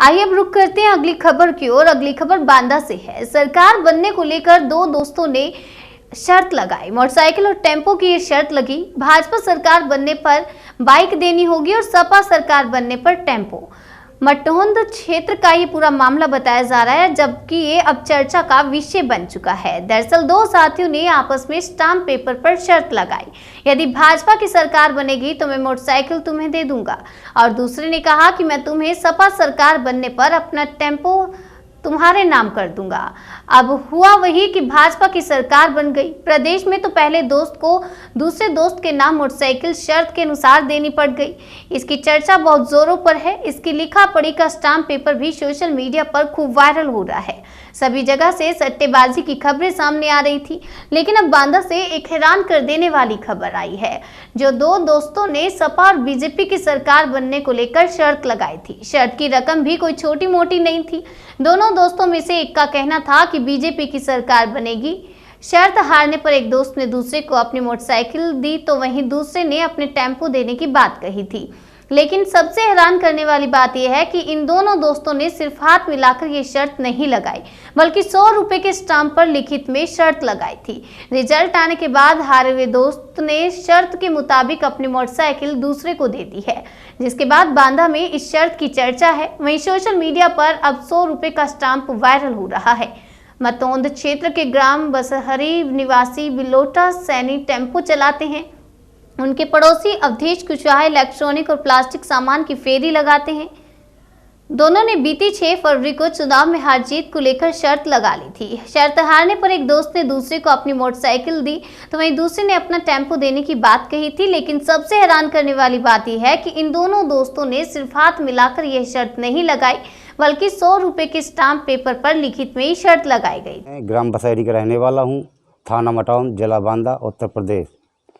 आइए अब रुक करते हैं अगली खबर की ओर। अगली खबर बांदा से है। सरकार बनने को लेकर दो दोस्तों ने शर्त लगाई। मोटरसाइकिल और टेम्पो की ये शर्त लगी। भाजपा सरकार बनने पर बाइक देनी होगी और सपा सरकार बनने पर टेम्पो। मटौंद क्षेत्र का ये पूरा मामला बताया जा रहा है, जबकि ये अब चर्चा का विषय बन चुका है। दरअसल दो साथियों ने आपस में स्टाम्प पेपर पर शर्त लगाई, यदि भाजपा की सरकार बनेगी तो मैं मोटरसाइकिल तुम्हें दे दूंगा, और दूसरे ने कहा कि मैं तुम्हें सपा सरकार बनने पर अपना टेम्पो तुम्हारे नाम कर दूंगा। अब हुआ वही कि भाजपा की सरकार बन गई। प्रदेश में तो पहले दोस्त को दूसरे दोस्त के नाम मोटरसाइकिल शर्त के अनुसार देनी पड़ गई। इसकी चर्चा बहुत जोरों पर है। इसकी लिखा पढ़ी का स्टाम्प पेपर भी सोशल मीडिया पर खूब वायरल हो रहा है। सभी जगह से सट्टेबाजी की खबरें सामने आ रही थी, लेकिन अब बांदा से एक हैरान कर देने वाली खबर आई है, जो दो दोस्तों ने सपा और बीजेपी की सरकार बनने को लेकर शर्त लगाई थी। शर्त की रकम भी कोई छोटी मोटी नहीं थी। दोनों दोस्तों में से एक का कहना था कि बीजेपी की सरकार बनेगी। शर्त हारने पर एक दोस्त ने दूसरे को अपनी मोटरसाइकिल दी, तो वहीं दूसरे ने अपने टेम्पो देने की बात कही थी। लेकिन सबसे हैरान करने वाली बात यह है कि इन दोनों दोस्तों ने सिर्फ हाथ मिलाकर ये शर्त नहीं लगाई, बल्कि 100 रुपए के स्टाम्प पर लिखित में शर्त लगाई थी। रिजल्ट आने के बाद हारे हुए दोस्त ने शर्त के मुताबिक अपनी मोटरसाइकिल दूसरे को दे दी है, जिसके बाद बांदा में इस शर्त की चर्चा है। वहीं सोशल मीडिया पर अब 100 रुपए का स्टाम्प वायरल हो रहा है। मतौंद क्षेत्र के ग्राम बसहरी निवासी बिलोटा सैनी टेम्पो चलाते हैं। उनके पड़ोसी अवधेश कुशवाहा इलेक्ट्रॉनिक और प्लास्टिक सामान की फेरी लगाते हैं। दोनों ने बीती 6 फरवरी को चुनाव में हार जीत को लेकर शर्त लगा ली थी। शर्त हारने पर एक दोस्त ने दूसरे को अपनी मोटरसाइकिल दी, तो वहीं दूसरे ने अपना टेम्पो देने की बात कही थी। लेकिन सबसे हैरान करने वाली बात यह है कि इन दोनों दोस्तों ने सिर्फ हाथ मिलाकर यह शर्त नहीं लगाई, बल्कि 100 रुपए के स्टाम्प पेपर पर लिखित में ही शर्त लगाई गई। ग्राम बसहरी का रहने वाला हूँ, थाना मटौंद, जिला बांदा, उत्तर प्रदेश।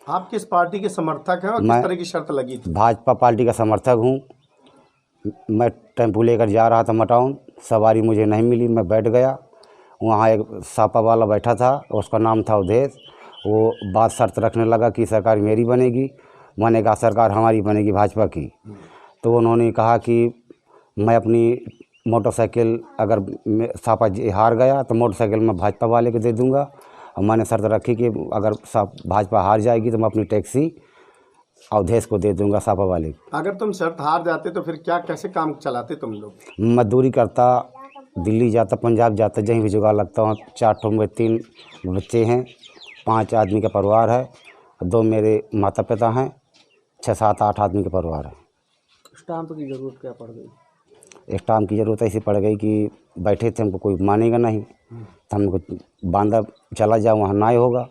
आप किस पार्टी के समर्थक हैं और किस तरह की शर्त लगी थी? भाजपा पार्टी का समर्थक हूँ। मैं टेम्पो लेकर जा रहा था मटौंद, सवारी मुझे नहीं मिली, मैं बैठ गया। वहाँ एक सापा वाला बैठा था, उसका नाम था अवधेश। वो बात शर्त रखने लगा कि सरकार मेरी बनेगी। मैंने कहा सरकार हमारी बनेगी, भाजपा की। तो उन्होंने कहा कि मैं अपनी मोटरसाइकिल, अगर सापा हार गया तो मोटरसाइकिल मैं भाजपा वाले को दे दूँगा। और मैंने शर्त रखी कि अगर भाजपा हार जाएगी तो मैं अपनी टैक्सी अवधेश को दे दूंगा, सापा वाले को। अगर तुम शर्त हार जाते तो फिर क्या, कैसे काम चलाते तुम लोग? मजदूरी करता, दिल्ली जाता, पंजाब जाता, जहीं भी जुगाड़ लगता हूँ। 4 ठो में 3 बच्चे हैं, 5 आदमी का परिवार है, 2 मेरे माता पिता हैं, 6, 7, 8 आदमी का परिवार है। स्टाम्प की ज़रूरत क्या पड़ गई? स्टाम्प की ज़रूरत ऐसी पड़ गई कि बैठे थे, हमको कोई मानेगा नहीं, तो हमको बांदा चला जाओ, वहाँ ना होगा।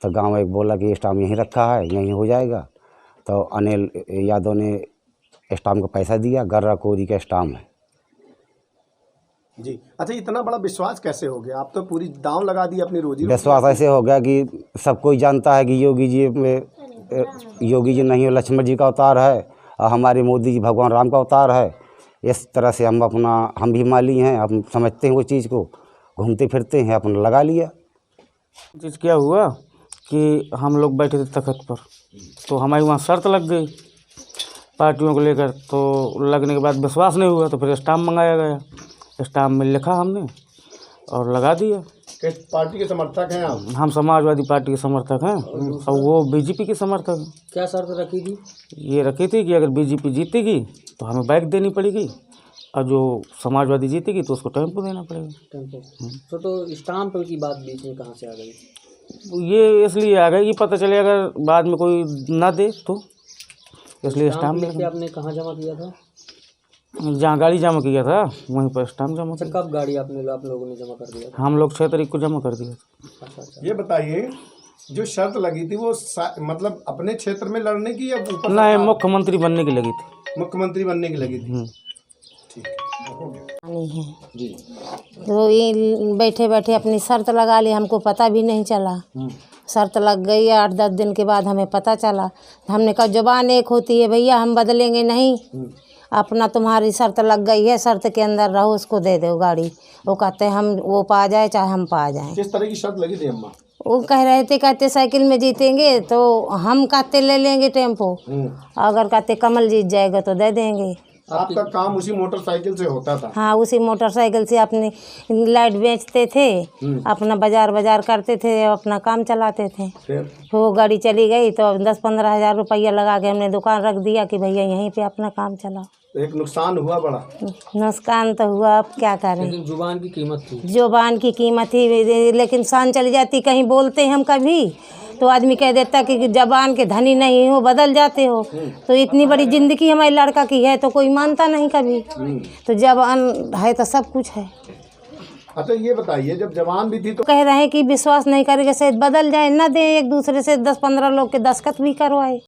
तो गांव एक बोला कि स्टाम्प यहीं रखा है, यहीं हो जाएगा। तो अनिल यादव ने स्टाम्प का पैसा दिया, गर्रा कोरी का स्टाम्प है जी। अच्छा, इतना बड़ा विश्वास कैसे हो गया? आप तो पूरी दांव लगा दी अपनी रोजी। विश्वास ऐसे हो गया कि सब कोई जानता है कि योगी जी नहीं है, लक्ष्मण जी का अवतार है, और हमारे मोदी जी भगवान राम का अवतार है। इस तरह से हम भी माली हैं, हम समझते हैं वो चीज़ को, घूमते फिरते हैं, अपना लगा लिया। चीज़ क्या हुआ कि हम लोग बैठे थे तख्त पर, तो हमारी वहाँ शर्त लग गई पार्टियों को लेकर। तो लगने के बाद विश्वास नहीं हुआ, तो फिर स्टाम्प मंगाया गया। स्टाम्प में लिखा हमने और लगा दिया। किस पार्टी के समर्थक हैं आप? हम समाजवादी पार्टी के समर्थक हैं और वो बीजेपी के समर्थक हैं। क्या शर्त रखी थी? ये रखी थी कि अगर बीजेपी जीतेगी तो हमें बाइक देनी पड़ेगी, और जो समाजवादी जीतेगी तो उसको टेम्पो देना पड़ेगा। टेम्पो। तो स्टाम्प की बात बीच में कहाँ से आ गई? ये इसलिए आ गई कि पता चले अगर बाद में कोई ना दे तो, इसलिए स्टाम्प लेके आपने कहाँ जमा किया था? जहाँ गाड़ी जमा किया था वहीं पर स्टाम्प जमा किया। कब गाड़ी आप लोगों ने जमा कर दिया था? हम लोग 6 तारीख को जमा कर दिया था। अच्छा। ये बताइए, जो शर्त लगी थी वो मतलब अपने क्षेत्र में लड़ने की या ऊपर? नहीं, मुख्यमंत्री बनने की लगी थी। मुख्यमंत्री बनने की लगी थी। नहीं है जी। तो ये बैठे बैठे अपनी शर्त लगा ली, हमको पता भी नहीं चला। शर्त लग गई, 8-10 दिन के बाद हमें पता चला। हमने कहा जुबान एक होती है भैया, हम बदलेंगे नहीं, अपना तुम्हारी शर्त लग गई है, शर्त के अंदर रहो, उसको दे दो गाड़ी। वो कहते हैं हम वो पा जाए चाहे हम पा जाएं। किस तरह की शर्त लगी थी अम्मा? वो कह रहे थे, कहते साइकिल में जीतेंगे तो हम कहते ले लेंगे टेम्पो, अगर कहते कमल जीत जाएगा तो दे देंगे। आपका काम उसी मोटरसाइकिल से होता था? हाँ, उसी मोटरसाइकिल से अपनी लाइट बेचते थे, अपना बाजार करते थे, अपना काम चलाते थे। फिर वो गाड़ी चली गई तो 10-15 हज़ार रुपया लगा के हमने दुकान रख दिया कि भैया यहीं पे अपना काम चलाओ। तो एक नुकसान हुआ बड़ा? नुकसान तो हुआ, अब क्या करें। लेकिन जुबान की कीमत थी। जुबान की कीमत ही, लेकिन शान चली जाती। कहीं बोलते हम कभी तो आदमी कह देता कि जबान के धनी नहीं हो, बदल जाते हो। तो इतनी बड़ी जिंदगी हमारे लड़का की है तो कोई मानता नहीं कभी। तो जबान है तो सब कुछ है। अच्छा ये बताइए, जब जवान भी थी तो कह रहे हैं कि विश्वास नहीं करेंगे, शायद बदल जाए, न दें एक दूसरे से 10-15 लोग के दस्तखत भी करवाए।